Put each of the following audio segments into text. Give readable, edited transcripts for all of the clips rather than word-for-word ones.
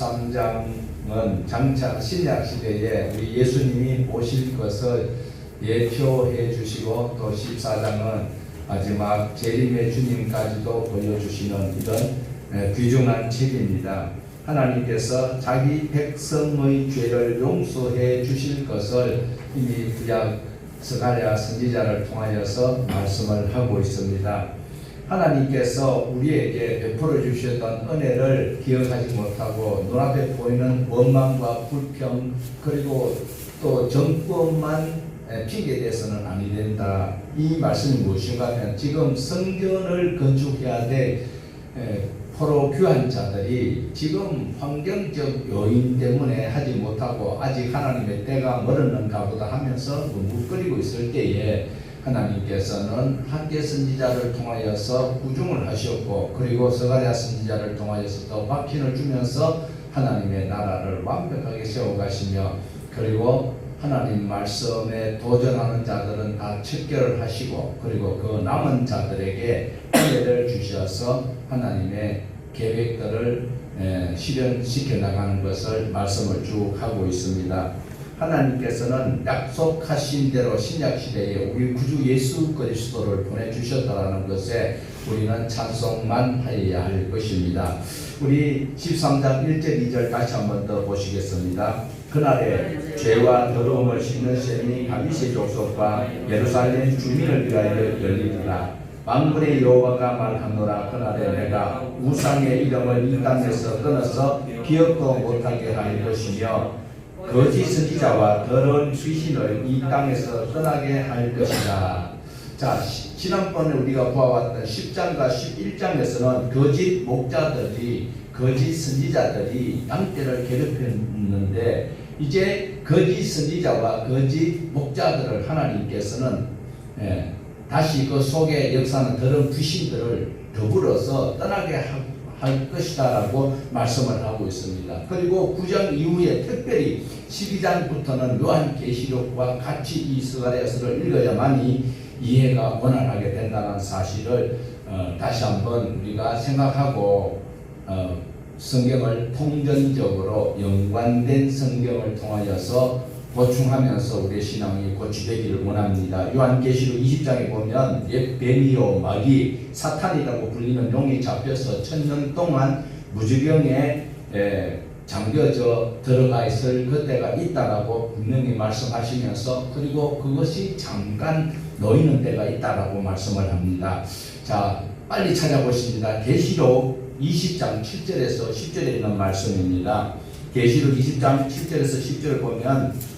13장은 장차 신약 시대에 우리 예수님이 오실 것을 예표해 주시고, 또 14장은 마지막 재림의 주님까지도 보여주시는 이런 귀중한 책입니다. 하나님께서 자기 백성의 죄를 용서해 주실 것을 이미 구약 스가랴 선지자를 통하여서 말씀을 하고 있습니다. 하나님께서 우리에게 베풀어 주셨던 은혜를 기억하지 못하고 눈앞에 보이는 원망과 불평, 그리고 또 정권만 핑계대서는 아니 된다. 이 말씀이 무엇인가 하면, 지금 성전을 건축해야 될 포로 귀환자들이 지금 환경적 요인 때문에 하지 못하고 아직 하나님의 때가 멀었는가 보다 하면서 묵묵거리고 있을 때에 하나님께서는 학개 선지자를 통하여서 구중을 하셨고, 그리고 스가랴 선지자를 통하여서 또 확신을 주면서 하나님의 나라를 완벽하게 세워가시며, 그리고 하나님 말씀에 도전하는 자들은 다 척결을 하시고, 그리고 그 남은 자들에게 은혜를 주셔서 하나님의 계획들을 실현시켜 나가는 것을 말씀을 쭉 하고 있습니다. 하나님께서는 약속하신 대로 신약시대에 우리 구주 예수 그리스도를 보내주셨다는 것에 우리는 찬송만 하여야 할 것입니다. 우리 13장 1절 2절 다시 한번 더 보시겠습니다. 그날에 죄와 더러움을 씻는 셈이 다윗의 족속과 예루살렘 주민을 위하여 열리리라. 만군의 여호와가 말하노라. 그날에 내가 우상의 이름을 이 땅에서 끊어서 기억도 못하게 할 것이며, 거짓 선지자와 더러운 귀신을 이 땅에서 떠나게 할 것이다. 자, 지난번에 우리가 보아왔던 10장과 11장에서는 거짓 목자들이, 거짓 선지자들이 양떼를 괴롭혔는데, 이제 거짓 선지자와 거짓 목자들을 하나님께서는 다시 그 속에 역사하는 더러운 귀신들을 더불어서 떠나게 할 것이다라고 말씀을 하고 있습니다. 그리고 9장 이후에 특별히 12장부터는 요한계시록과 같이 이 스가랴서를 읽어야만이 이해가 원활하게 된다는 사실을 다시 한번 우리가 생각하고 성경을 통전적으로 연관된 성경을 통하여서 보충하면서 우리의 신앙이 고치되기를 원합니다. 요한계시록 20장에 보면 옛 뱀이요 마귀 사탄이라고 불리는 용이 잡혀서 1000년 동안 무지경에 잠겨져 들어가 있을 그때가 있다라고 분명히 말씀하시면서, 그리고 그것이 잠깐 놓이는 때가 있다라고 말씀을 합니다. 자, 빨리 찾아보십니다. 계시록 20장 7절에서 10절에 있는 말씀입니다. 계시록 20장 7절에서 10절을 보면,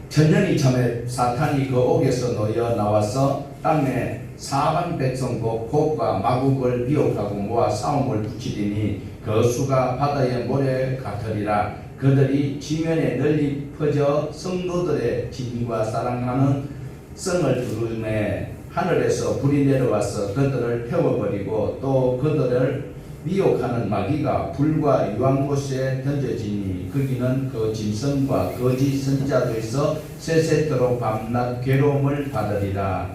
천년이 참에 사탄이 그 옥에서 놓여 나와서 땅에 사방 백성 곡과 마국을 미혹하고 모아 싸움을 붙이리니 그 수가 바다의 모래 같으리라. 그들이 지면에 널리 퍼져 성도들의 진과 사랑하는 성을 두르매 하늘에서 불이 내려와서 그들을 태워버리고, 또 그들을 미혹하는 마귀가 불과 유황못에 던져지니 거기는 그 짐승과 거짓 선지자들에서 세세토록 밤낮 괴로움을 받으리라.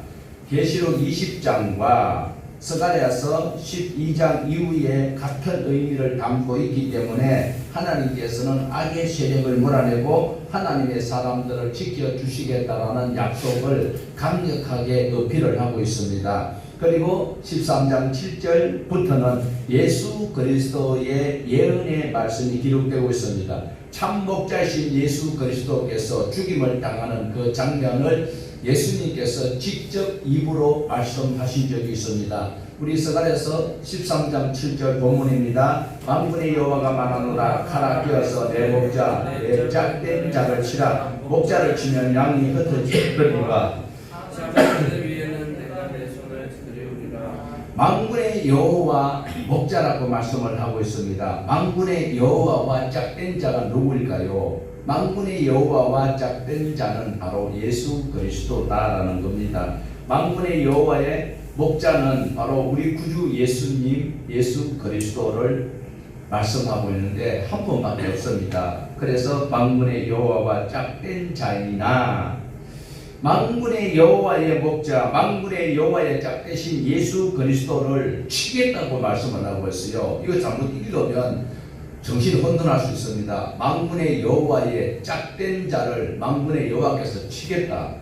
계시록 20장과 스가랴서 12장 이후에 같은 의미를 담고 있기 때문에 하나님께서는 악의 세력을 몰아내고 하나님의 사람들을 지켜주시겠다라는 약속을 강력하게 어필을 하고 있습니다. 그리고 13장 7절부터는 예수 그리스도의 예언의 말씀이 기록되고 있습니다. 참 목자이신 예수 그리스도께서 죽임을 당하는 그 장면을 예수님께서 직접 입으로 말씀하신 적이 있습니다. 우리 스가랴서 13장 7절 본문입니다. 만군의 여호와가 말하노라. 칼아 끼어서 내 목자 내 짝된 자를 치라. 목자를 치면 양이 흩어지리라. 만군의 여호와 목자라고 말씀을 하고 있습니다. 만군의 여호와와 짝된 자가 누구일까요? 만군의 여호와와 짝된 자는 바로 예수 그리스도다라는 겁니다. 만군의 여호와의 목자는 바로 우리 구주 예수님, 예수 그리스도를 말씀하고 있는데 한 번밖에 없습니다. 그래서 만군의 여호와와 짝된 자이나, 만군의 여호와의 목자, 만군의 여호와의 짝대신 예수 그리스도를 치겠다고 말씀을 하고 있어요. 이거 잘못 읽으면 정신 혼돈할 수 있습니다. 만군의 여호와의 짝된 자를 만군의 여호와께서 치겠다,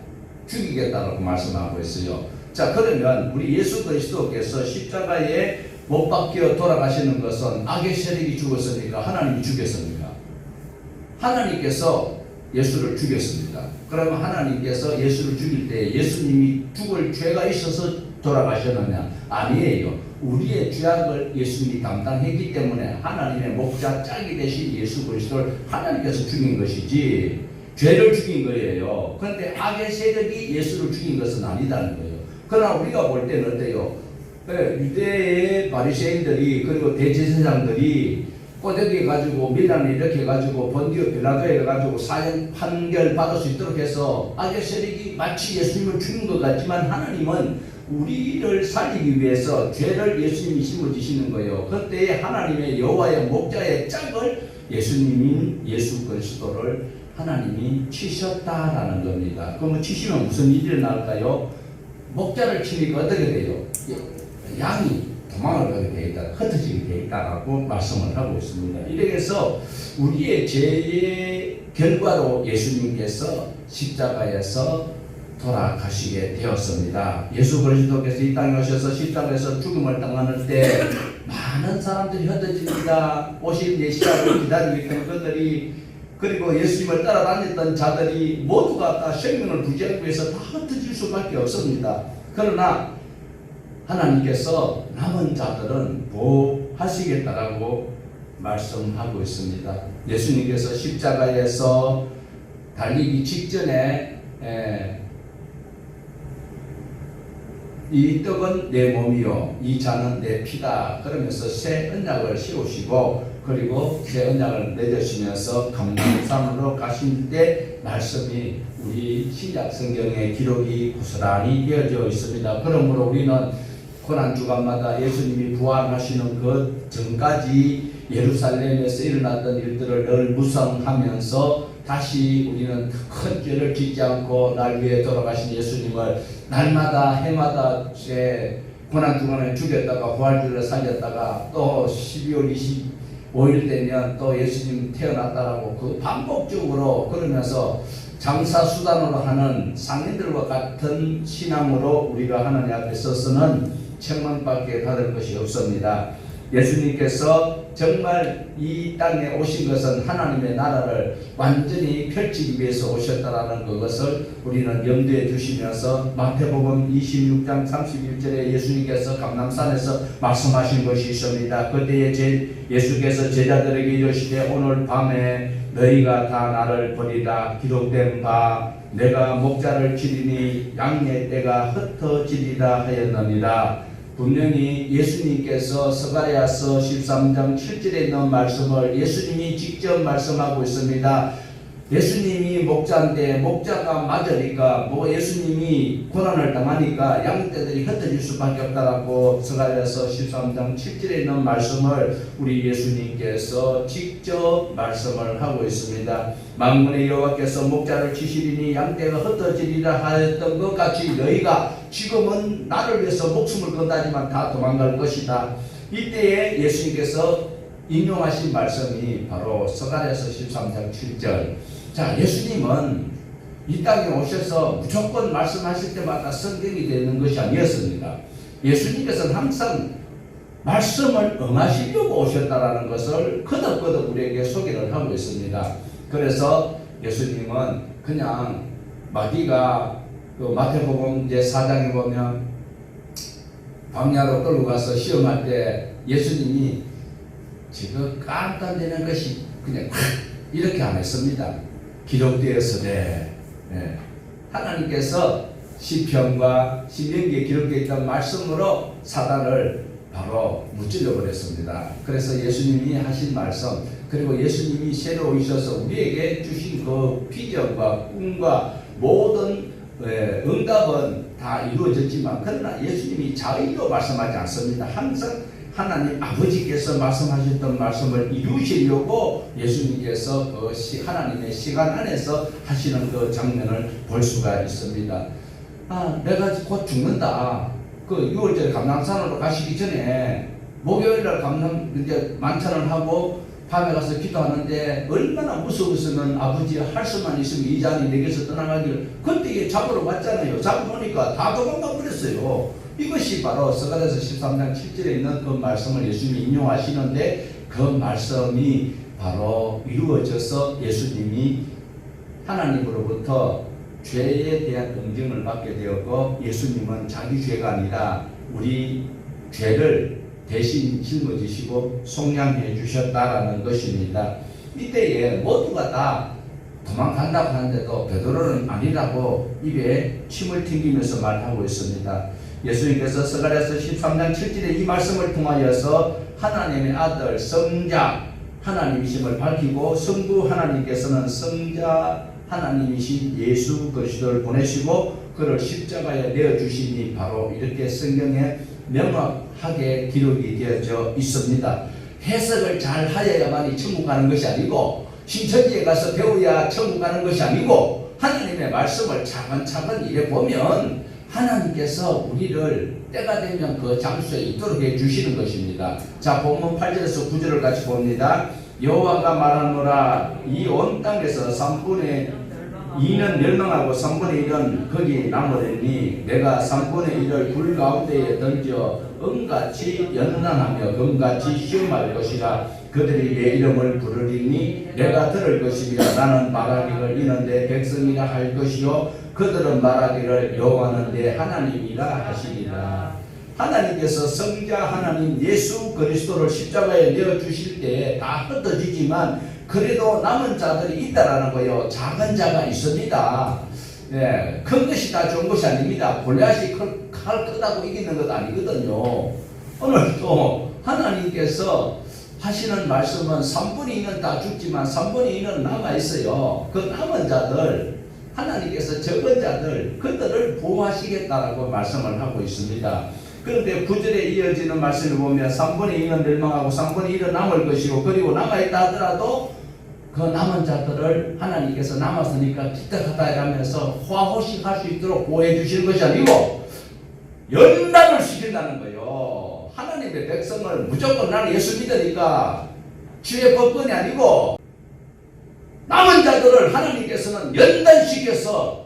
죽이겠다라고 말씀하고 있어요. 자, 그러면 우리 예수 그리스도께서 십자가에 못 박혀 돌아가시는 것은 악의 세력이 죽었습니까? 하나님이 죽였습니까? 하나님께서 예수를 죽였습니다. 그러면 하나님께서 예수를 죽일 때 예수님이 죽을 죄가 있어서 돌아가셨느냐? 아니에요. 우리의 죄악을 예수님이 담당했기 때문에 하나님의 목자 짝이 되신 예수 그리스도를 하나님께서 죽인 것이지 죄를 죽인 거예요. 그런데 악의 세력이 예수를 죽인 것은 아니다는 거예요. 그러나 우리가 볼 때는 어때요? 유대의 바리새인들이 그리고 대제사장들이 꼬대기 가지고 밀란을 이렇게 가지고 본디오 빌라도에 가지고 사형 판결 받을 수 있도록 해서 악의 세력이 마치 예수님을 죽인 것 같지만 하나님은 우리를 살리기 위해서 죄를 예수님이 짊어지시는 거예요. 그때 하나님의 여호와의 목자의 짝을 예수님인 예수 그리스도를 하나님이 치셨다라는 겁니다. 그러면 치시면 무슨 일이 일어날까요? 목자를 치니까 어떻게 돼요? 양이 도망을 가게 되어 있다, 흩어지게 되어 있다라고 말씀을 하고 있습니다. 이래서 우리의 죄의 결과로 예수님께서 십자가에서 돌아가시게 되었습니다. 예수 그리스도께서 이 땅에 오셔서 십자가에서 죽음을 당하는 때 많은 사람들이 흩어집니다. 54시간을 기다리고 있던 그들이, 그리고 예수님을 따라다녔던 자들이 모두가 다 생명을 부지하기 위해서 다 흩어질 수밖에 없습니다. 그러나 하나님께서 남은 자들은 보호하시겠다라고 말씀하고 있습니다. 예수님께서 십자가에서 달리기 직전에 이 떡은 내 몸이요 이 잔은 내 피다 그러면서 새 언약을 세우시고 그리고 새 언약을 맺으시면서 감람산으로 가신 때 말씀이 우리 신약 성경의 기록이 고스란히 이어져 있습니다. 그러므로 우리는 고난주간마다 예수님이 부활하시는 그 전까지 예루살렘에서 일어났던 일들을 늘 묵상하면서 다시 우리는 큰 죄를 짓지 않고 날 위해 돌아가신 예수님을 날마다 해마다 고난주간에 죽였다가 부활주일에 살렸다가 또 12월 25일 되면 또 예수님 태어났다라고 그 반복적으로 그러면서 장사수단으로 하는 상인들과 같은 신앙으로 우리가 하나님 앞에 서서는 책망밖에 받을 것이 없습니다. 예수님께서 정말 이 땅에 오신 것은 하나님의 나라를 완전히 펼치기 위해서 오셨다라는 그것을 우리는 염두에 두시면서 마태복음 26장 31절에 예수님께서 감람산에서 말씀하신 것이 있습니다. 그때에 예수께서 제자들에게 이르시되 오늘 밤에 너희가 다 나를 버리라 기록된 바 내가 목자를 치리니 양의 떼가 흩어지리라 하였느니라. 분명히 예수님께서 스가랴서 13장 7절에 있는 말씀을 예수님이 직접 말씀하고 있습니다. 예수님이 목자인데 목자가 맞으니까 예수님이 고난을 당하니까 양떼들이 흩어질 수밖에 없다라고 스가랴서 13장 7절에 있는 말씀을 우리 예수님께서 직접 말씀을 하고 있습니다. 만군의 여호와께서 목자를 치시리니 양떼가 흩어지리라 하였던 것 같이 너희가 지금은 나를 위해서 목숨을 건다지만 다 도망갈 것이다. 이때에 예수님께서 인용하신 말씀이 바로 스가랴서 13장 7절. 자, 예수님은 이 땅에 오셔서 무조건 말씀하실 때마다 성경이 되는 것이 아니었습니다. 예수님께서는 항상 말씀을 응하시려고 오셨다라는 것을 거듭거듭 우리에게 소개를 하고 있습니다. 그래서 예수님은 그냥 마귀가 그 마태복음 이제 4장에 보면 광야로 끌고 가서 시험할 때 예수님이 지금 깜깜되는 것이 그냥 이렇게 안 했습니다. 기록되었으되 하나님께서 시편과 신명기에 기록되어 있던 말씀으로 사단을 바로 무찔러 버렸습니다. 그래서 예수님이 하신 말씀 그리고 예수님이 새로 오셔서 우리에게 주신 그 비전과 꿈과 모든 응답은 다 이루어졌지만 그러나 예수님이 자의로 말씀하지 않습니다. 항상 하나님 아버지께서 말씀하셨던 말씀을 이루시려고 예수님께서 그 하나님의 시간 안에서 하시는 그 장면을 볼 수가 있습니다. 내가 곧 죽는다. 그 6월절 감람산으로 가시기 전에 목요일날 이제 만찬을 하고 밤에 가서 기도하는데 얼마나 무서웠으면 아버지 할 수만 있으면 이 자리 내게서 떠나가기를 그때 잡으러 왔잖아요. 잡으니까 다 도망가 버렸어요. 이것이 바로 스가랴서 13장 7절에 있는 그 말씀을 예수님이 인용하시는데 그 말씀이 바로 이루어져서 예수님이 하나님으로부터 죄에 대한 응징을 받게 되었고 예수님은 자기 죄가 아니라 우리 죄를 대신 짊어지시고 속량해 주셨다라는 것입니다. 이때에 모두가 다 도망간다고 하는데도 베드로는 아니라고 입에 침을 튕기면서 말하고 있습니다. 예수님께서 스가랴서 13장 7절의 이 말씀을 통하여서 하나님의 아들 성자 하나님이심을 밝히고 성부 하나님께서는 성자 하나님이신 예수 그리스도를 보내시고 그를 십자가에 내어주시니 바로 이렇게 성경에 명확하게 기록이 되어져 있습니다. 해석을 잘 하여야만이 천국 가는 것이 아니고 신천지에 가서 배워야 천국 가는 것이 아니고 하나님의 말씀을 차근차근 이래 보면 하나님께서 우리를 때가 되면 그 장소에 있도록 해주시는 것입니다. 자, 본문 8절에서 9절을 같이 봅니다. 여호와가 말하노라 이 온 땅에서 3분의 2는 멸망하고 3분의 1은 거기 남으리니 내가 3분의 1을 불 가운데에 던져 은같이 연단하며 금같이 시험할 것이라 그들이 내 이름을 부르리니 내가 들을 것이며 나는 말하기를 이는데 백성이라 할 것이요 그들은 말하기를 여호와는 내 하나님이라 하시리라. 하나님께서 성자 하나님 예수 그리스도를 십자가에 내어주실 때에 다 흩어지지만 그래도 남은 자들이 있다라는 거예요. 작은 자가 있습니다. 네, 큰 것이 다 좋은 것이 아닙니다. 골리앗이 칼 크다고 이기는 것 아니거든요. 오늘도 하나님께서 하시는 말씀은 3분의 2는 다 죽지만 3분의 2는 남아있어요. 그 남은 자들 하나님께서 적은 자들 그들을 보호하시겠다라고 말씀을 하고 있습니다. 그런데 9절에 이어지는 말씀을 보면 3분의 2는 멸망하고 3분의 1은 남을 것이고 그리고 남아있다 하더라도 그 남은 자들을 하나님께서 남았으니까 기특하다 하면서 화호식할 수 있도록 보호해 주시는 것이 아니고 연단을 시킨다는 거예요. 하나님의 백성을 무조건 나는 예수 믿으니까 주의 법권이 아니고 남은 자들을 하나님께서는 연단시켜서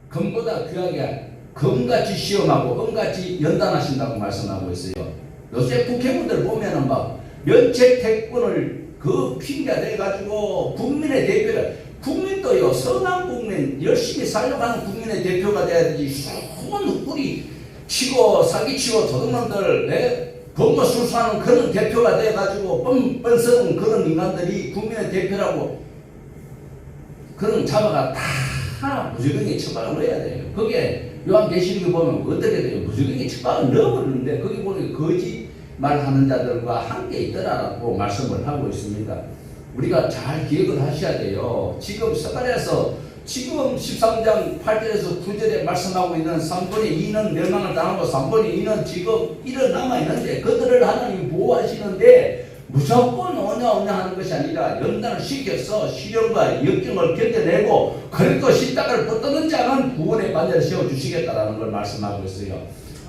금보다 귀하게 금같이 시험하고 은같이 연단하신다고 말씀하고 있어요. 요새 국회의원들 보면은 막 면책특권을 그 핑계 대가지고 국민의 대표를 국민도요 선한 국민 열심히 살려고 하는 국민의 대표가 돼야 되지 수많은 뿌리 치고 사기치고 도둑놈들 범거 술수하는 그런 대표가 돼가지고 뻔뻔스러운 그런 인간들이 국민의 대표라고 그런 잡아가 다 무조건에 처박을 넣어야 돼요. 그게 요한계시록에 보면 어떻게 돼요? 무조건에 처박을 넣어버리는데 거기 보니 거짓말 하는 자들과 함께 있더라라고 말씀을 하고 있습니다. 우리가 잘 기억을 하셔야 돼요. 지금 스가랴서 지금 13장 8절에서 9절에 말씀하고 있는 3분의 2는 멸망을 당하고 3분의 2는 지금 일어남아 있는데 그들을 하나님이 보호하시는데 무조건 오냐 하는 것이 아니라 연단을 시켜서 시련과 역경을 견뎌내고 그래도 십자가를 붙드는 자는 구원의 반열을 세워주시겠다라는 걸 말씀하고 있어요.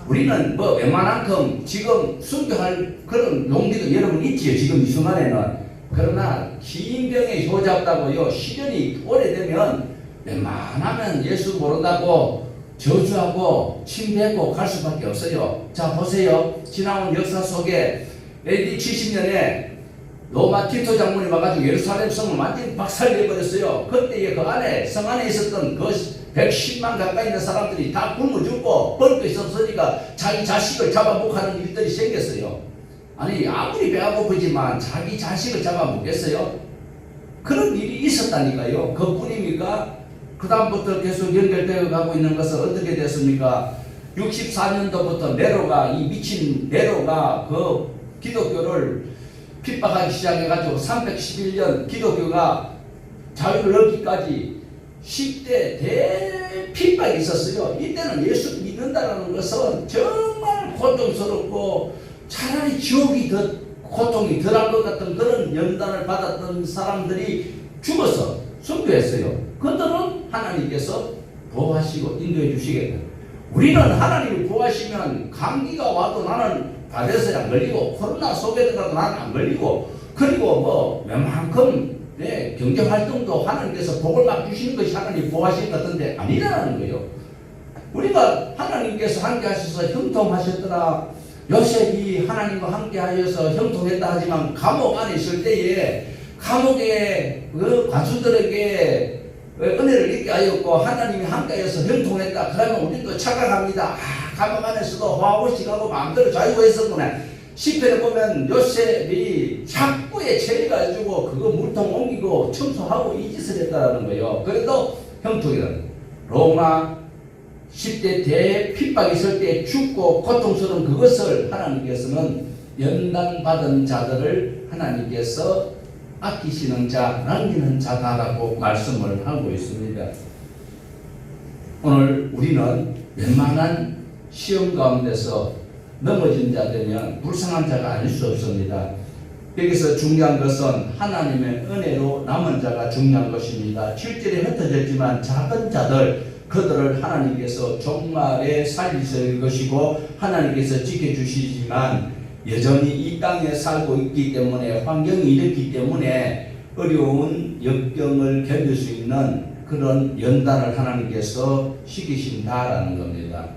우리는 뭐 웬만한큼 지금 순교할 그런 용기도 여러분 있지요. 지금 이 순간에는. 그러나 긴 병에 효잡다고요. 시련이 오래되면 웬만하면 예수 모른다고 저주하고 침뱉고 갈 수밖에 없어요. 자 보세요. 지나온 역사 속에 AD 70년에 로마 티토 장군이 와가지고 예루살렘 성을 완전히 박살내버렸어요. 그때에 그 안에 성 안에 있었던 그 110만 가까이 있는 사람들이 다 굶어 죽고 벌거 있었으니까 자기 자식을 잡아먹하는 일들이 생겼어요. 아니 아무리 배가 고프지만 자기 자식을 잡아먹겠어요? 그런 일이 있었다니까요. 그뿐입니까? 그 다음부터 계속 연결되어 가고 있는 것은 어떻게 됐습니까? 64년도부터 네로가 이 미친 네로가 그 기독교를 핍박하기 시작해가지고 311년 기독교가 자유를 얻기까지 10대 대핍박이 있었어요. 이때는 예수 믿는다는 것은 정말 고통스럽고 차라리 지옥이 더 고통이 덜한 것 같은 그런 연단을 받았던 사람들이 죽어서 순교했어요. 그들은 하나님께서 보호하시고 인도해 주시겠다. 우리는 하나님이 보호하시면 감기가 와도 나는 바이러스에 안 걸리고 코로나 속에 들어가도 나는 안 걸리고 그리고 뭐 웬만큼 경제활동도 하나님께서 복을 막 주시는 것이 하나님 보호하시는 것 같은데 아니라는 거예요. 우리가 하나님께서 함께 하셔서 형통하셨더라. 요셉이 하나님과 함께 하여서 형통했다 하지만 감옥 안에 있을 때에 감옥의 그 관수들에게 은혜를 입게 하였고 하나님이 함께 하여서 형통했다. 그러면 우리도 착각합니다. 감옥 안에서도 호화호식하고 마음대로 자유했었구나. 시편에 보면 요셉이 착부에 체해가지고 그거 물통 옮기고 청소하고 이 짓을 했다는 거예요. 그래도 형통이라는 로마 10대 대핍박이 있을 때 죽고 고통스러운 그것을 하나님께서는 연단받은 자들을 하나님께서 아끼시는 자, 남기는 자다라고 말씀을 하고 있습니다. 오늘 우리는 웬만한 시험 가운데서 넘어진 자 되면 불쌍한 자가 아닐 수 없습니다. 여기서 중요한 것은 하나님의 은혜로 남은 자가 중요한 것입니다. 7절에 흩어졌지만 작은 자들 그들을 하나님께서 종말에 살리실 것이고 하나님께서 지켜주시지만 여전히 이 땅에 살고 있기 때문에 환경이 이렇기 때문에 어려운 역경을 견딜 수 있는 그런 연단을 하나님께서 시키신다라는 겁니다.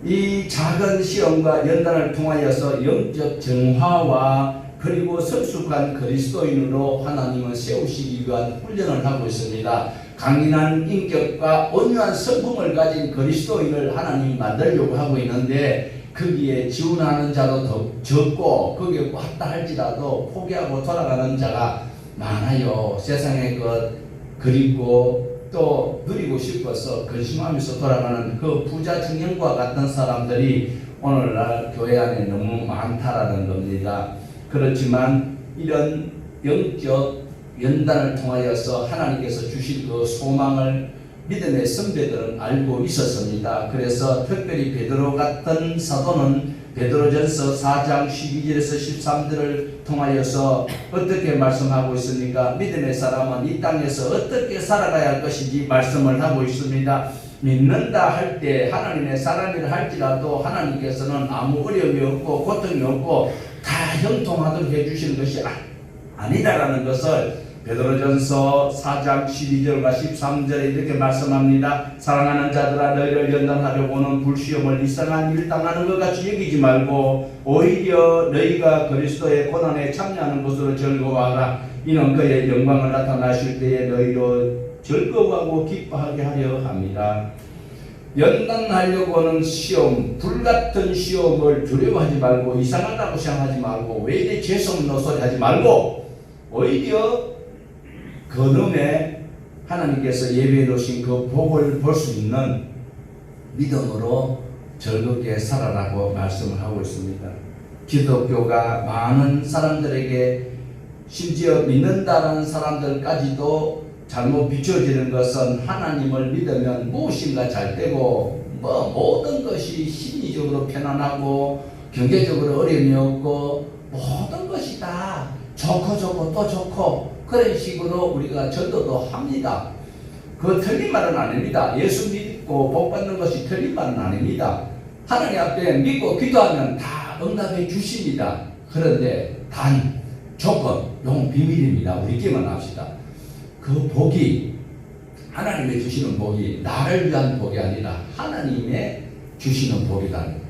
이 작은 시험과 연단을 통하여서 영적 정화와 그리고 성숙한 그리스도인으로 하나님은 세우시기 위한 훈련을 하고 있습니다. 강인한 인격과 온유한 성품을 가진 그리스도인을 하나님이 만들려고 하고 있는데 거기에 지원하는 자도 더 적고 거기에 왔다 할지라도 포기하고 돌아가는 자가 많아요. 세상의 것 그립고 또 누리고 싶어서 근심하면서 돌아가는 그 부자 청년과 같은 사람들이 오늘날 교회 안에 너무 많다라는 겁니다. 그렇지만 이런 영적 연단을 통하여서 하나님께서 주신 그 소망을 믿음의 선배들은 알고 있었습니다. 그래서 특별히 베드로 같은 사도는 베드로전서 4장 12절에서 13절을 통하여서 어떻게 말씀하고 있습니까? 믿음의 사람은 이 땅에서 어떻게 살아가야 할 것인지 말씀을 하고 있습니다. 믿는다 할 때 하나님의 사람이라 할지라도 하나님께서는 아무 어려움이 없고 고통이 없고 다 형통하도록 해주시는 것이 아니다라는 것을 베드로전서 4장 12절과 13절에 이렇게 말씀합니다. 사랑하는 자들아 너희를 연단하려고는 불시험을 이상한 일 당하는 것 같이 여기지 말고 오히려 너희가 그리스도의 고난에 참여하는 것으로 즐거워하라. 이는 그의 영광을 나타나실 때에 너희로 즐거워하고 기뻐하게 하려 합니다. 연단하려고 하는 시험, 불같은 시험을 두려워하지 말고 이상하다고 생각하지 말고 왜 이래 죄송노 소리 하지 말고 오히려 그놈에 하나님께서 예배해 놓으신 그 복을 볼 수 있는 믿음으로 즐겁게 살아라고 말씀을 하고 있습니다. 기독교가 많은 사람들에게 심지어 믿는다는 사람들까지도 잘못 비춰지는 것은 하나님을 믿으면 무엇인가 잘 되고 모든 것이 심리적으로 편안하고 경제적으로 어려움이 없고 모든 것이 다 좋고 또 좋고 그런 식으로 우리가 전도도 합니다. 그 틀린 말은 아닙니다. 예수 믿고 복 받는 것이 틀린 말은 아닙니다. 하나님 앞에 믿고 기도하면 다 응답해 주십니다. 그런데 단 조건, 이건 비밀입니다. 우리끼리만 합시다. 그 복이 하나님의 주시는 복이 나를 위한 복이 아니라 하나님의 주시는 복이라는 거예요.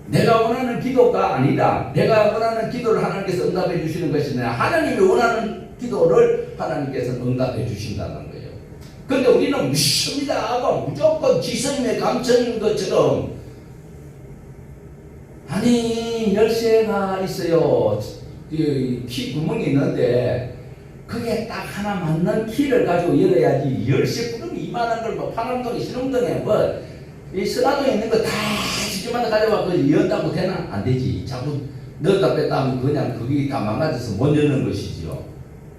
내가 원하는 기도가 아니다. 내가 원하는 기도를 하나님께서 응답해 주시는 것이 아니라 하나님이 원하는 기도를 하나님께서 응답해 주신다는 거예요. 그런데 우리는 믿습니다 하고 무조건 지성의 감천인 것처럼 아니 열쇠가 있어요. 키 구멍이 있는데 그게 딱 하나 맞는 키를 가지고 열어야지 열쇠 구멍이 이만한 걸 뭐 파남동에 신흥동에 이 서라동에 있는 거 다 시키마다 가져와 그 연다고 되나? 안 되지. 자꾸 넣었다 뺐다 하면 그냥 그게 다 망가져서 못 여는 것이지요.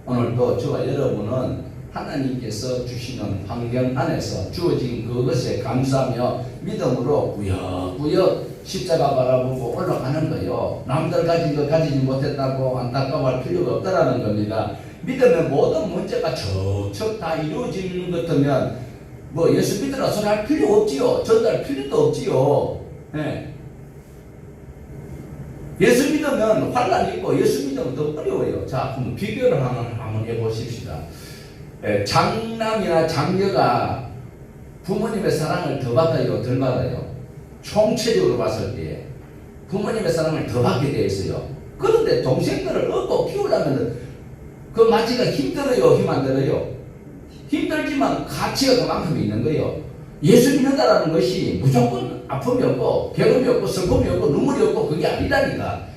오늘도 저와 여러분은 하나님께서 주시는 환경 안에서 주어진 그것에 감사하며 믿음으로 꾸역꾸역 십자가 바라보고 올라가는 거요. 남들 가진 거 가지지 못했다고 안타까워할 필요가 없다라는 겁니다. 믿으면 모든 문제가 척척 다 이루어지는 것 같으면 뭐 예수 믿으라 소리 할 필요 없지요. 전달 필요도 없지요. 예. 예수 믿으면 환란이 있고 예수 믿으면 더 어려워요. 자, 한번 비교를 한번 해보십시다. 장남이나 장녀가 부모님의 사랑을 더 받아요, 덜 받아요? 총체적으로 봤을 때 부모님의 사랑을 더 받게 되어 있어요. 그런데 동생들을 얻고 키우려면 그 맞이가 힘들어요, 힘 안 들어요? 힘들지만 가치가 그만큼 있는 거예요. 예수 믿는다라는 것이 무조건 아픔이 없고 괴로움이 없고 슬픔이 없고 눈물이 없고 그게 아니라니까.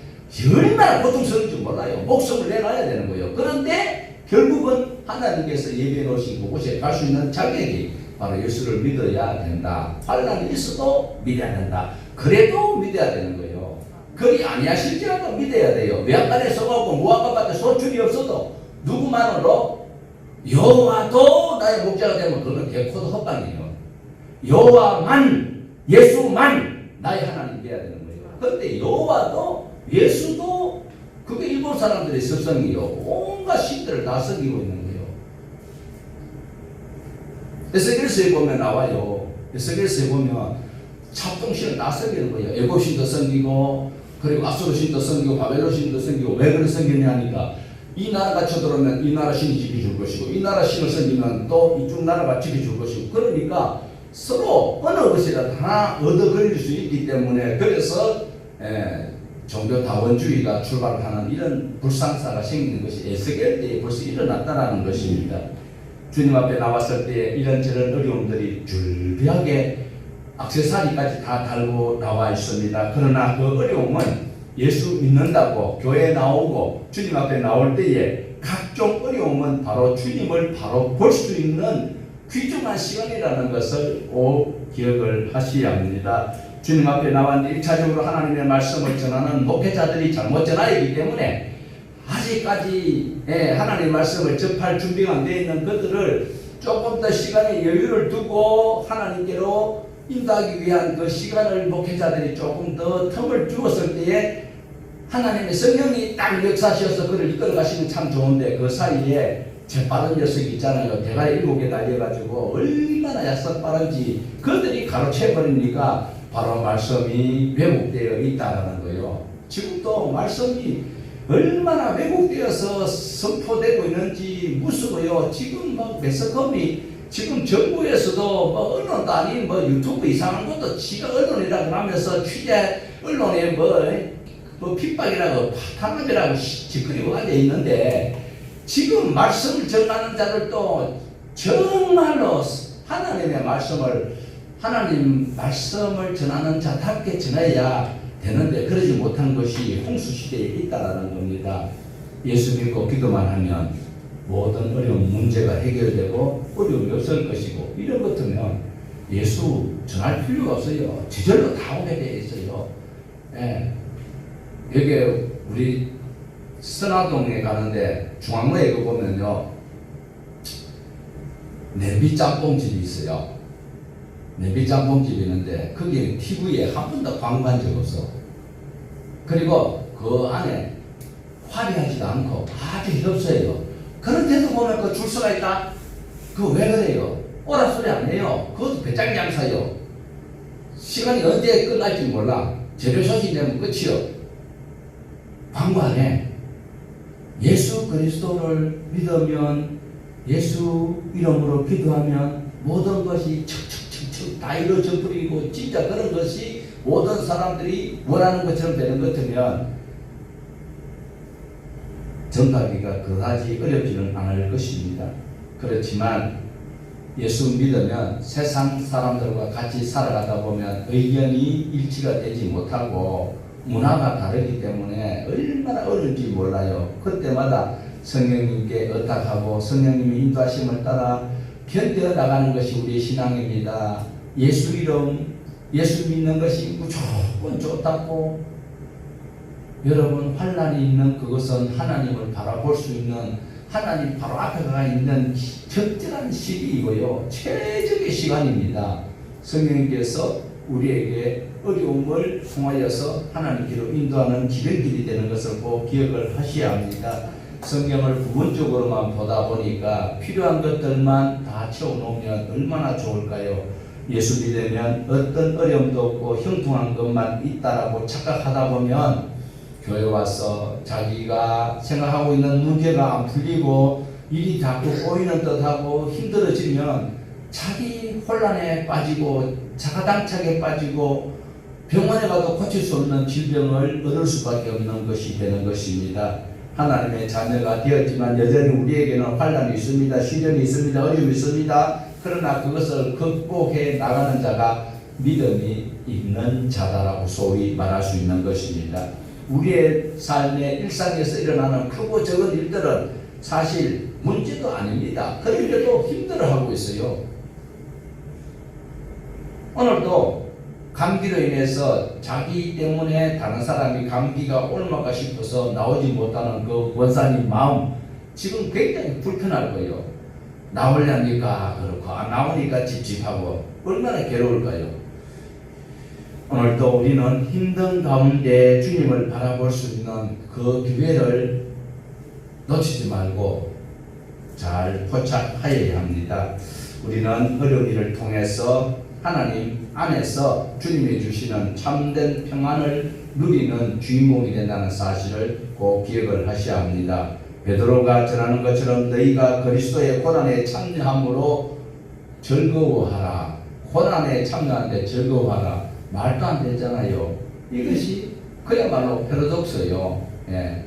얼마나 고통스러운지 몰라요. 목숨을 내놔야 되는 거예요. 그런데 결국은 하나님께서 예비해 놓으신 그곳에 갈 수 있는 자격이 바로 예수를 믿어야 된다. 환난이 있어도 믿어야 된다. 그래도 믿어야 되는 거예요. 그리 아니하실지라도 믿어야 돼요. 외양간에 속하고 무화과밭에 소출이 없어도 누구만으로 여호와도 나의 목자가 되면 그건 개코도 헛방이에요. 여호와만, 예수만 나의 하나님 되어야 되는 거예요. 그런데 여호와도 예수도 그게 일본 사람들의 습성이요. 온갖 신들을 다 섬기고 있는 거예요. 에스겔서에 보면 나와요. 에스겔서에 보면 찹동신을 다 섬기는 거예요. 애굽신도 섬기고 그리고 아수르신도 섬기고 바벨론신도 섬기고 왜 그를 섬기냐 하니까 이 나라가 쳐들어오면 이 나라 신이 지켜줄 것이고 이 나라 신을 섬기면 또 이쪽 나라가 지켜줄 것이고 그러니까 서로 어느 것이라도 하나 얻어 걸릴 수 있기 때문에 그래서 종교 다원주의가 출발하는 이런 불상사가 생기는 것이 에스겔 때에 벌써 일어났다는 것입니다. 주님 앞에 나왔을 때 이런저런 어려움들이 줄비하게 액세서리까지 다 달고 나와 있습니다. 그러나 그 어려움은 예수 믿는다고 교회에 나오고 주님 앞에 나올 때에 각종 어려움은 바로 주님을 바로 볼 수 있는 귀중한 시간이라는 것을 꼭 기억을 하셔야 합니다. 주님 앞에 나왔는데 1차적으로 하나님의 말씀을 전하는 목회자들이 잘못 전하기 때문에 아직까지 하나님의 말씀을 접할 준비가 안 되어 있는 그들을 조금 더 시간에 여유를 두고 하나님께로 인도하기 위한 그 시간을 목회자들이 조금 더 틈을 주었을 때에 하나님의 성령이 딱 역사하셔서 그를 이끌어 가시면 참 좋은데 그 사이에 재빠른 녀석이 있잖아요. 대가리 7개 달려가지고 얼마나 약속 빠른지 그들이 가로채버리니까 바로 말씀이 왜곡되어 있다는 거예요. 지금도 말씀이 얼마나 왜곡되어서 선포되고 있는지 무서워요. 지금 뭐 매스컴이 지금 정부에서도 뭐 언론도 아닌 뭐 유튜브 이상한 것도 지가 언론이라고 하면서 취재 언론에 뭐 핍박이라고 파탄남이라고 짓거리고 앉아 있는데 지금 말씀을 전하는 자들도 정말로 하나님의 말씀을 하나님 말씀을 전하는 자답게 전해야 되는데 그러지 못한 것이 홍수시대에 있다는 겁니다. 예수 믿고 기도만 하면 모든 어려운 문제가 해결되고 어려움이 없을 것이고 이런 것 같으면 예수 전할 필요가 없어요. 저절로 다 오게 되어 있어요. 여기 우리 선화동에 가는데 중앙로에 그 보면요 내비 짬뽕집이 있어요. 내비 짬뽕집이 있는데 거기 TV에 한 번도 광고한 적 없어. 그리고 그 안에 화려하지도 않고 아주 협소해요. 그런데도 보면 그 줄서가 있다? 그거 왜 그래요? 오라 소리 안 해요. 그것도 배짱 장사요. 시간이 언제 끝날지 몰라. 재료 소진되면 끝이요. 광고 안 해. 예수 그리스도를 믿으면 예수 이름으로 기도하면 모든 것이 척척척척 다 이루어져 버리고 진짜 그런 것이 모든 사람들이 원하는 것처럼 되는 것 같으면 정답이가 그다지 어렵지는 않을 것입니다. 그렇지만 예수 믿으면 세상 사람들과 같이 살아가다 보면 의견이 일치가 되지 못하고 문화가 다르기 때문에 얼마나 어려운지 몰라요. 그때마다 성령님께 의탁하고 성령님의 인도하심을 따라 견뎌 나가는 것이 우리의 신앙입니다. 예수 이름, 예수 믿는 것이 무조건 좋다고 여러분 환난이 있는 그것은 하나님을 바라볼 수 있는 하나님 바로 앞에 가 있는 적절한 시기이고요. 최적의 시간입니다. 성령님께서 우리에게 어려움을 통하여서 하나님께로 인도하는 지름길이 되는 것을 꼭 기억을 하셔야 합니다. 성경을 부분적으로만 보다 보니까 필요한 것들만 다 채워놓으면 얼마나 좋을까요? 예수 믿으면 어떤 어려움도 없고 형통한 것만 있다라고 착각하다 보면 교회 와서 자기가 생각하고 있는 문제가 안 풀리고 일이 자꾸 꼬이는 듯하고 힘들어지면 자기 혼란에 빠지고 자가당착에 빠지고 병원에 가도 고칠 수 없는 질병을 얻을 수밖에 없는 것이 되는 것입니다. 하나님의 자녀가 되었지만 여전히 우리에게는 환란이 있습니다. 시련이 있습니다. 어려움이 있습니다. 그러나 그것을 극복해 나가는 자가 믿음이 있는 자다라고 소위 말할 수 있는 것입니다. 우리의 삶의 일상에서 일어나는 크고 적은 일들은 사실 문제도 아닙니다. 그런데도 힘들어하고 있어요. 오늘도 감기로 인해서 자기 때문에 다른 사람이 감기가 옮아가 싶어서 나오지 못하는 그 원사님 마음 지금 굉장히 불편할 거예요. 나오려니까 그렇고 안 나오니까 찝찝하고 얼마나 괴로울까요? 오늘도 우리는 힘든 가운데 주님을 바라볼 수 있는 그 기회를 놓치지 말고 잘 포착하여야 합니다. 우리는 어려운 일을 통해서 하나님 안에서 주님이 주시는 참된 평안을 누리는 주인공이 된다는 사실을 꼭 기억을 하셔야 합니다. 베드로가 전하는 것처럼 너희가 그리스도의 고난에 참여함으로 즐거워하라. 고난에 참여하는데 즐거워하라. 말도 안 되잖아요. 이것이 그야말로 패러독스예요. 예.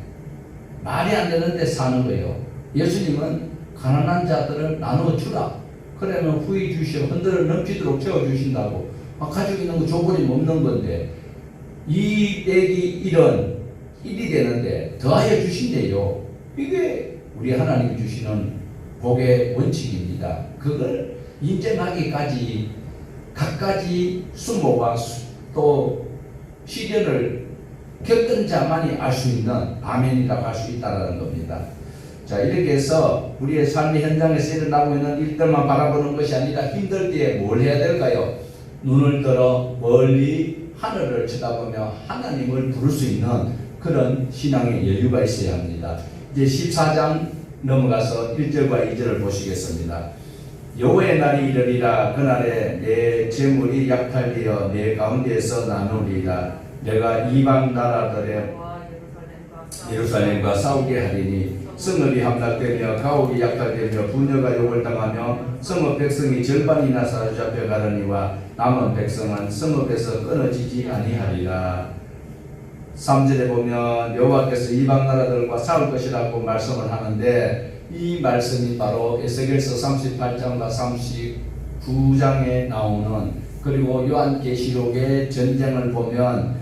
말이 안 되는데 사는 거예요. 예수님은 가난한 자들을 나눠주라. 그러면 후히 주시어 흔들어 넘치도록 채워주신다고. 가지고 있는 거 조건이 없는 건데 2 빼기 1은 1이 되는데 더하여 주신대요. 이게 우리 하나님이 주시는 복의 원칙입니다. 그걸 인정하기까지 갖가지 수모와 또 시련을 겪은 자만이 알 수 있는 아멘이라고 할 수 있다는 겁니다. 자, 이렇게 해서 우리의 삶의 현장에서 일어나고 있는 일들만 바라보는 것이 아니라 힘들 때에 뭘 해야 될까요? 눈을 들어 멀리 하늘을 쳐다보며 하나님을 부를 수 있는 그런 신앙의 여유가 있어야 합니다. 이제 14장 넘어가서 1절과 2절을 보시겠습니다. 여호와의 날이 이르리라. 그날에 내 재물이 약탈되어 내 가운데에서 나누리라. 내가 이방 나라들의 예루살렘과 싸우게 하리니 성읍이 함락되며 가옥이 약탈되며 부녀가 욕을 당하며 성읍 백성이 절반이나 사로잡혀 가려니와 남은 백성은 성읍에서 끊어지지 아니하리라. 3절에 보면 여호와께서 이방 나라들과 싸울 것이라고 말씀을 하는데 이 말씀이 바로 에스겔서 38장과 39장에 나오는, 그리고 요한계시록의 전쟁을 보면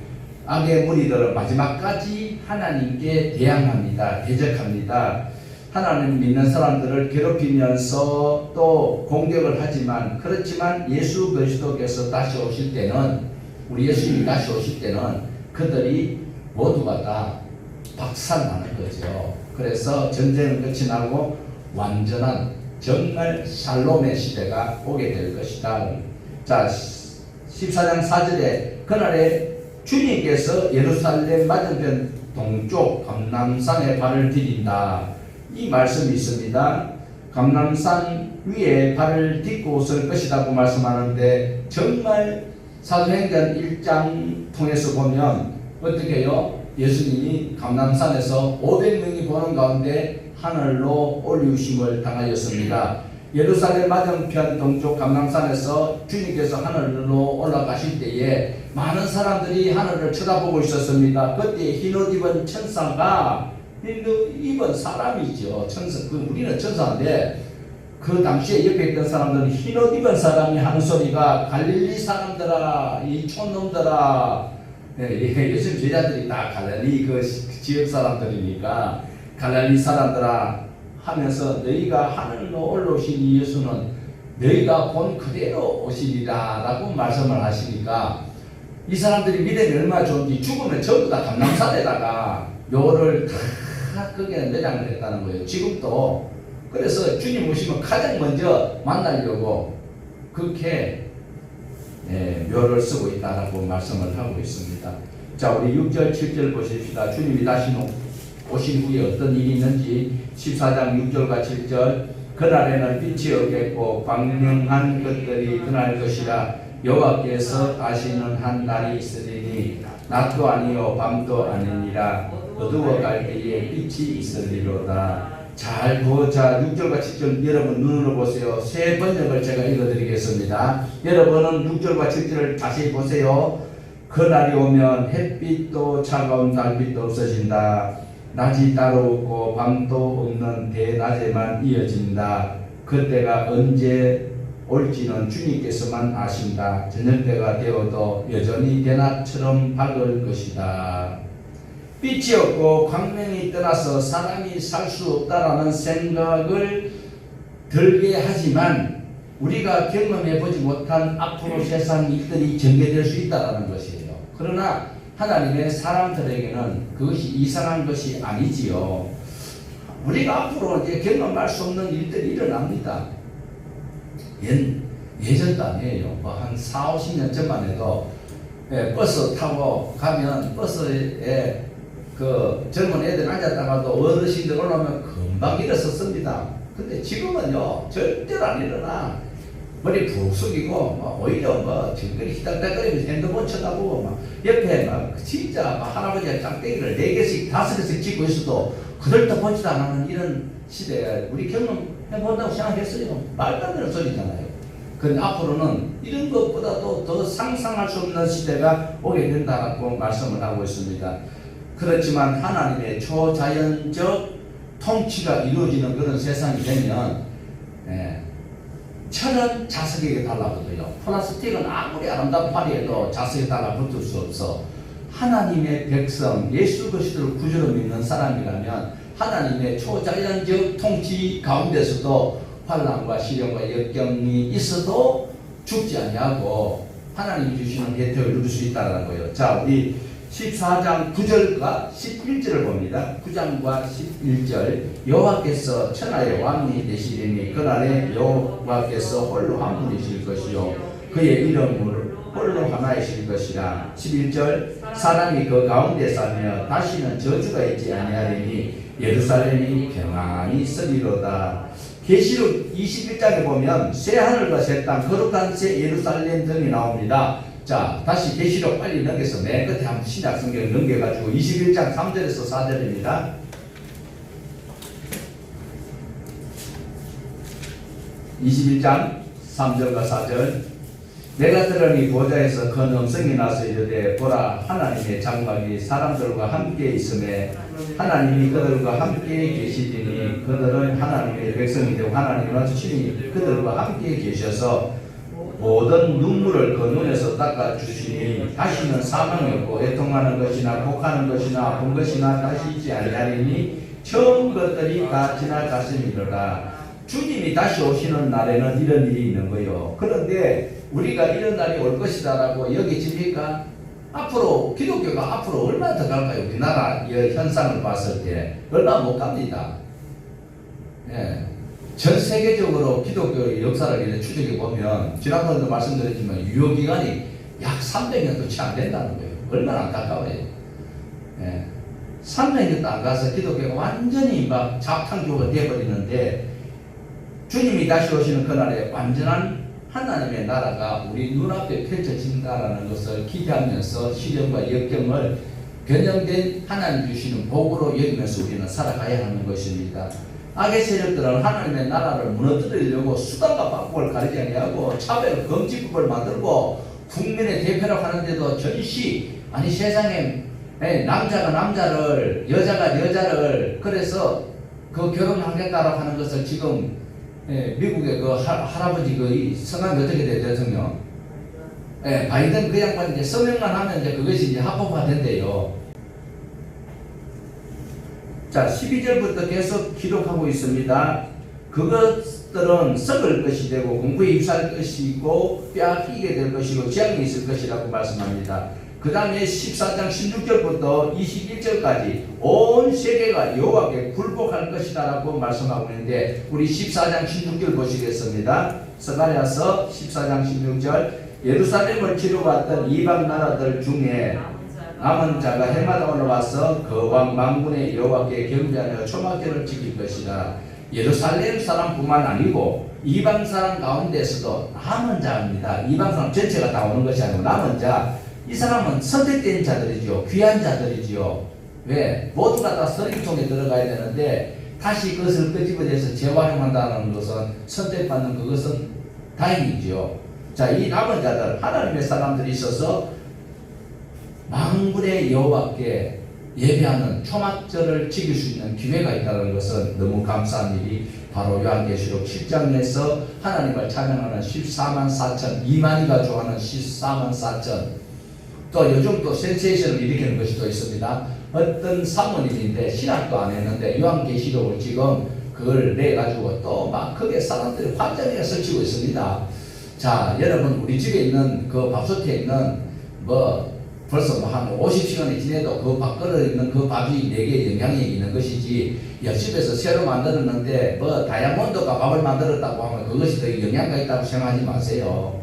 악의 무리들은 마지막까지 하나님께 대항합니다. 대적합니다. 하나님 믿는 사람들을 괴롭히면서 또 공격을 하지만, 그렇지만 예수 그리스도께서 다시 오실 때는, 우리 예수님이 다시 오실 때는 그들이 모두가 다 박살나는 거죠. 그래서 전쟁은 끝이 나고 완전한 정말 샬롬의 시대가 오게 될 것이다. 자, 14장 4절에 그날에 주님께서 예루살렘 맞은편 동쪽 감람산에 발을 디딘다. 이 말씀이 있습니다. 감람산 위에 발을 딛고 설 것이라고 말씀하는데, 정말 사도행전 1장 통해서 보면 어떻게 해요? 예수님이 감람산에서 500명이 보는 가운데 하늘로 올리우심을 당하였습니다. 예루살렘 맞은편 동쪽 감람산에서 주님께서 하늘로 올라가실 때에 많은 사람들이 하늘을 쳐다보고 있었습니다. 그때 흰옷 입은 천사가, 흰옷 입은 사람이죠. 천사, 우리는 천사인데 그 당시에 옆에 있던 사람들은 흰옷 입은 사람이 하는 소리가, 갈릴리 사람들아, 이 촌놈들아. 요즘 제자들이 다 갈릴리 그 지역 사람들이니까 갈릴리 사람들아 하면서, 너희가 하늘로 올라오신 이 예수는 너희가 본 그대로 오시리라 라고 말씀을 하시니까, 이 사람들이 믿음이 얼마나 좋은지 죽으면 전부 다 감람산에다가 묘를 다 거기에 매장을 했다는 거예요. 지금도. 그래서 주님 오시면 가장 먼저 만나려고 그렇게 묘를 쓰고 있다라고 말씀을 하고 있습니다. 자, 우리 6절 7절 보십시다. 주님이 다시 오신 후에 어떤 일이 있는지 14장 6절과 7절. 그날에는 빛이 없겠고 광명한 것들이 드날 것이라. 여호와께서 아시는 한 날이 있으리니 낮도 아니요 밤도 아니니라. 어두워갈 때에 빛이 있으리로다. 잘 보자. 6절과 7절 여러분 눈으로 보세요. 새 번역을 제가 읽어드리겠습니다. 여러분은 6절과 7절을 자세히 보세요. 그날이 오면 햇빛도 차가운 달빛도 없어진다. 낮이 따로 없고 밤도 없는 대낮에만 이어진다. 그때가 언제 올지는 주님께서만 아신다. 저녁때가 되어도 여전히 대낮처럼 밝을 것이다. 빛이 없고 광명이 떠나서 사람이 살 수 없다라는 생각을 들게 하지만 우리가 경험해 보지 못한 앞으로 세상 일들이 전개될 수 있다는 것이에요. 그러나 하나님의 사람들에게는 그것이 이상한 것이 아니지요. 우리가 앞으로 이제 경험할 수 없는 일들이 일어납니다. 예전도 아니에요. 한 4, 50년 전만 해도 버스 타고 가면 버스에 그 젊은 애들 앉았다가도 어르신들 올라오면 금방 일어섰습니다. 근데 지금은요 절대로 안 일어나. 머리 푹 숙이고 오히려 지금까지 히닥닥거리면서 핸드폰 쳐다보고 옆에 진짜 할아버지가 짝대기를 4개씩 5개씩 짚고 있어도 그들도 보지도 않는 이런 시대에 우리 경험해본다고 생각했어요. 말도 안 되는 소리잖아요. 근데 앞으로는 이런 것보다도 더 상상할 수 없는 시대가 오게 된다고 말씀을 하고 있습니다. 그렇지만 하나님의 초자연적 통치가 이루어지는 그런 세상이 되면 철은 자석에게 달라붙어요. 플라스틱은 아무리 아름다운 파리에도 자석에 달라붙을 수 없어. 하나님의 백성, 예수 그리스도를 구주로 믿는 사람이라면 하나님의 초자연적 통치 가운데서도 환난과 시련과 역경이 있어도 죽지 아니하고 하나님이 주시는 혜택을 누릴 수 있다는 거예요. 자, 우리 14장 9절과 11절을 봅니다. 9장과 11절. 여호와께서 천하의 왕이 되시리니 그날에 여호와께서 홀로 한 분이실 것이요 그의 이름을 홀로 하나이실 것이라. 11절. 사람이 그 가운데 살며 다시는 저주가 있지 아니하리니 예루살렘이 평안히 서리로다. 계시록 21장에 보면 새 하늘과 새 땅 거룩한 새 예루살렘 등이 나옵니다. 자, 다시 계시록 빨리 넘겨서 맨 끝에 한번 신약 성경을 넘겨가지고 21장 3절에서 4절입니다. 21장 3절과 4절. 내가 들으니 보좌에서 큰 음성이 나서 이르되 보라 하나님의 장막이 사람들과 함께 있음에 하나님이 그들과 함께 계시리니 그들은 하나님의 백성이 되고 하나님은 친히 그들과 함께 계셔서 모든 눈물을 그 눈에서 닦아주시니 다시는 사망이 없고 애통하는 것이나 곡하는 것이나 아픈 것이나 다시 있지 아니하리니 처음 것들이 다 지나갔음이로다. 주님이 다시 오시는 날에는 이런 일이 있는 거예요. 그런데 우리가 이런 날이 올 것이다라고 여기집니까? 앞으로 기독교가 앞으로 얼마나 더 갈까요? 우리나라 현상을 봤을 때 얼마 못 갑니다. 전 세계적으로 기독교의 역사를 추적해 보면 지난번에도 말씀드렸지만 유효 기간이 약 300년도 채 안 된다는 거예요. 얼마나 안타까워요. 300년도 안 가서 기독교가 완전히 막 잡탕교가 되어버리는데 주님이 다시 오시는 그날에 완전한 하나님의 나라가 우리 눈앞에 펼쳐진다라는 것을 기대하면서 시련과 역경을 변형된 하나님 주시는 복으로 여기면서 우리는 살아가야 하는 것입니다. 악의 세력들은 하나님의 나라를 무너뜨리려고 수단과 방법을 가리지 아니하고 차별 금지법을 만들고 국민의 대표라고 하는데도 전시 아니 세상에 남자가 남자를 여자가 여자를 그래서 그 결혼하겠다라고 하는 것을 지금 미국의 그 할아버지 그 성함이 어떻게 돼요 대통령? 바이든 그 양반이 이제 서명만 하면 이제 그것이 이제 합법화된대요. 자, 12절부터 계속 기록하고 있습니다. 그것들은 썩을 것이 되고 공부에 입사할 것이고 빼앗기게 될 것이고 재앙이 있을 것이라고 말씀합니다. 그 다음에 14장 16절부터 21절까지 온 세계가 여호와께 굴복할 것이다 라고 말씀하고 있는데 우리 14장 16절 보시겠습니다. 스가랴서 14장 16절. 예루살렘을 치러왔던 이방 나라들 중에 남은 자가 해마다 올라와서 그 왕 만군의 여호와께 경배하여 초막절을 지킬 것이라. 예루살렘 사람뿐만 아니고 이방 사람 가운데서도 남은 자입니다. 이방 사람 전체가 다 오는 것이 아니고 남은 자. 이 사람은 선택된 자들이죠. 귀한 자들이죠. 왜? 모두가 다 서림통에 들어가야 되는데 다시 그것을 끄집어내서 재활용한다는 것은 선택받는 그것은 다행이죠. 자, 이 남은 자들 하나님의 사람들이 있어서 만군의 여호와께 예배하는 초막절을 지킬 수 있는 기회가 있다는 것은 너무 감사한 일이 바로 요한계시록 7장에서 하나님을 찬양하는 14만 4천 2만이가 좋아하는 14만 4천 또 요즘 또 센세이션을 일으키는 것이 또 있습니다. 어떤 사모님인데 신학도 안 했는데 요한계시록을 지금 그걸 내가지고 또 막 크게 사람들이 환장해 설치고 있습니다. 자, 여러분 우리 집에 있는 그 밥솥에 있는 뭐 벌써 뭐 한 50시간이 지내도 그 밥그릇에 있는 그 밥이 내게 영향이 있는 것이지 옆집에서 새로 만들었는데 뭐 다이아몬드가 밥을 만들었다고 하면 그것이 더 영향가 있다고 생각하지 마세요.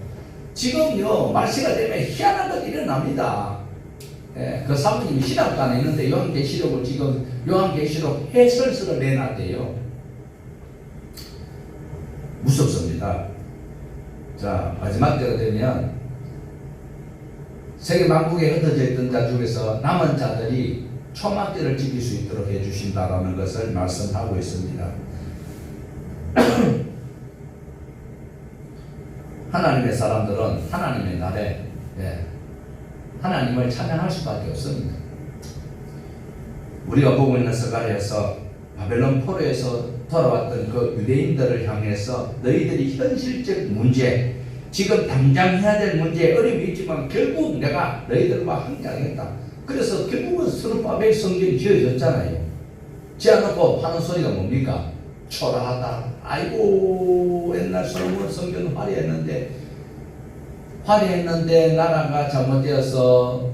지금요 말세가 되면 희한한 것이 일어납니다. 예, 그 사모님이 신학도 안 했는데 요한계시록을 지금 요한계시록 해설서를 내놨대요. 무섭습니다. 자, 마지막 때가 되면 세계 만국에 흩어져 있던 자 중에서 남은 자들이 초막절을 지킬 수 있도록 해주신다라는 것을 말씀하고 있습니다. 하나님의 사람들은 하나님의 날에 하나님을 찬양할 수밖에 없습니다. 우리가 보고 있는 스가랴에서 바벨론 포로에서 돌아왔던 그 유대인들을 향해서 너희들이 현실적 문제 지금 당장 해야 될 문제에 어려움이 있지만 결국 내가 너희들과 함께하겠다. 그래서 결국은 스룹바벨 성전이 지어졌잖아요. 지어놓고 하는 소리가 뭡니까? 초라하다. 아이고 옛날 솔로몬 성전 화려했는데 나라가 잘못되어서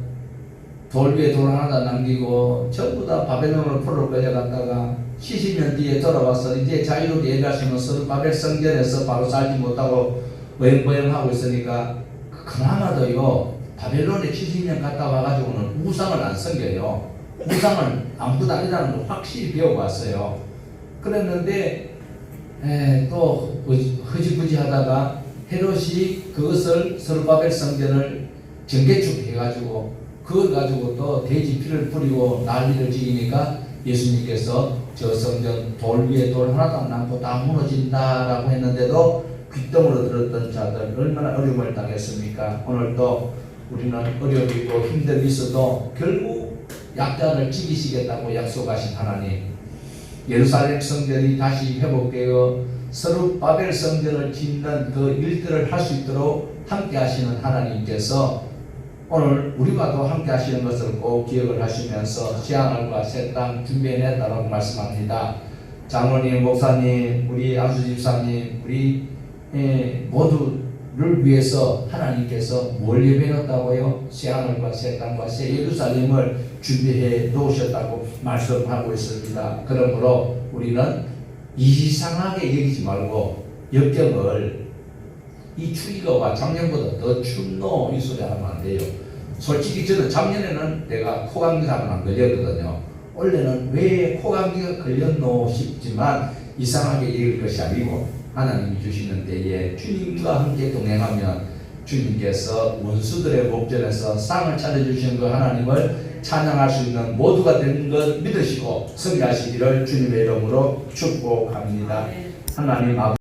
돌 위에 돌 하나 남기고 전부 다 바벨론으로 포로로 끌려갔다가 70년 뒤에 돌아와서 이제 자유롭게 예배할 수 있는 스룹바벨 성전에서 바로 살지 못하고 보영보영하고 있으니까 그나마도요 바벨론에 70년 갔다 와가지고는 우상을 안 섬겨요. 우상을 아무것도 아니라는 걸 확실히 배우고 왔어요. 그랬는데 또 흐지부지 하다가 헤롯이 그것을 스룹바벨 성전을 정개축해가지고 그걸 가지고 또 돼지 피를 뿌리고 난리를 지으니까 예수님께서 저 성전 돌 위에 돌 하나도 안 남고 다 무너진다라고 했는데도 귓등으로 들었던 자들 얼마나 어려움을 당했습니까? 오늘도 우리는 어려움이 있고 힘듦이 있어도 결국 약자를 지키시겠다고 약속하신 하나님, 예루살렘 성전이 다시 회복되어 스룹바벨 성전을 짓는 그 일들을 할 수 있도록 함께 하시는 하나님께서 오늘 우리와도 함께 하시는 것을 꼭 기억을 하시면서 새하늘과 새 땅 준비해냈다라고 말씀합니다. 장로님, 목사님, 우리 안수집사님, 우리 모두를 위해서 하나님께서 뭘 예배했다고요? 새하늘과 새 땅과 새 예루살렘을 준비해 놓으셨다고 말씀하고 있습니다. 그러므로 우리는 이상하게 여기지 말고 역경을 이 추위가 작년보다 더 춥노 이 소리 하면 안 돼요. 솔직히 저는 작년에는 내가 코감기 하면 안 걸렸거든요. 올해는 왜 코감기가 걸렸노 싶지만 이상하게 여길 것이 아니고 하나님이 주시는 때에 주님과 함께 동행하면 주님께서 원수들의 목전에서 상을 차려주시는 그 하나님을 찬양할 수 있는 모두가 된 것 믿으시고 승리하시기를 주님의 이름으로 축복합니다. 하나님 아버지